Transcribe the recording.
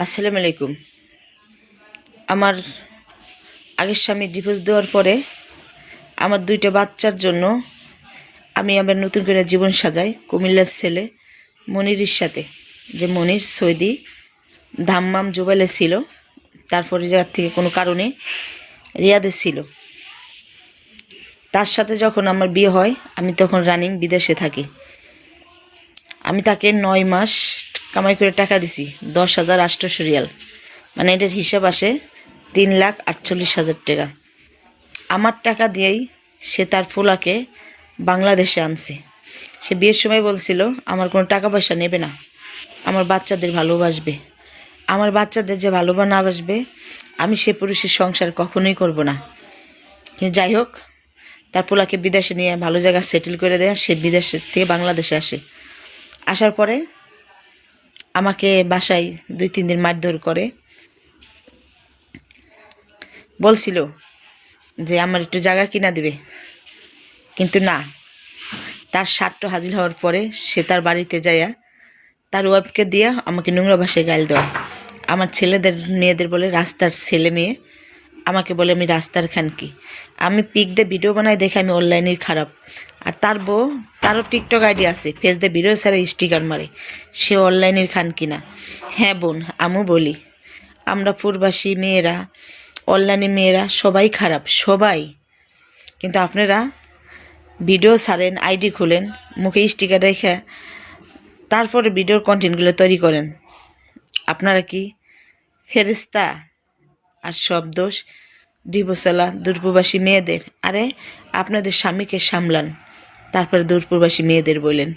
আসসালামু আলাইকুম। আমার আগের স্বামী ডিভোর্স দেওয়ার পরে আমার 2টা বাচ্চার জন্য আমি আবার নতুন করে জীবন সাজাই কুমিল্লার ছেলে মনিরের সাথে। যে মনির সৌদি ধাম্মাম জুবাইলে ছিল, তারপরে জায়গার থেকে কোনো কারণে রিয়াদে ছিল। তার সাথে যখন আমার বিয়ে হয় আমি তখন রানিং বিদেশে থাকি। আমি তাকে 9 মাস কামাই করে টাকা দিছি 10,800 রিয়াল, মানে এটার হিসাব আসে 3,48,000 টাকা। আমার টাকা দিয়েই সে তার ফুলাকে বাংলাদেশে আনছে। সে বিয়ের সময় বলছিল আমার কোনো টাকা পয়সা নেবে না, আমার বাচ্চাদের ভালোবাসবে। আমার বাচ্চাদের যে ভালোবাসা না বাসবে আমি সে পুরুষের সংসার কখনোই করব না। কিন্তু যাই হোক, তার পোলাকে বিদেশে নিয়ে ভালো জায়গায় সেটেল করে দেয়। সে বিদেশ থেকে বাংলাদেশে আসে। আসার পরে আমাকে বাসায় 2-3 দিন মারধর করে। বলছিল যে আমার একটু জায়গা কিনা দেবে, কিন্তু না। তার স্বার্থ হাজির হওয়ার পরে সে তার বাড়িতে যাইয়া তার ওয়াইফকে দিয়া আমাকে নোংরা ভাষায় গাল দেওয়া। আমার ছেলেদের মেয়েদের বলে রাস্তার ছেলে মেয়ে, আমাকে বলে আমি রাস্তার খানকি। আমি পিক দিয়ে ভিডিও বানাই দেখে আমি অনলাইনের খারাপ। আর তার বউ, তারও টিকটক আইডি আছে, ফেস দিয়ে ভিডিও ছাড়া স্টিকার মারে, সে অনলাইনের খানকি না। হ্যাঁ বোন, আমিও বলি আমরা প্রবাসী মেয়েরা, অনলাইনের মেয়েরা সবাই খারাপ, সবাই। কিন্তু আপনারা ভিডিও ছাড়েন, আইডি খুলেন, মুখে স্টিকার রেখে তারপরে ভিডিওর কন্টেন্টগুলো তৈরি করেন। আপনারা কি ফেরেশতা? আর সব দোষ ডিভোর্সওয়ালা দূরপ্রবাসী মেয়েদের। আরে আপনাদের স্বামীকে সামলান, তারপরে দূরপ্রবাসী মেয়েদের বললেন।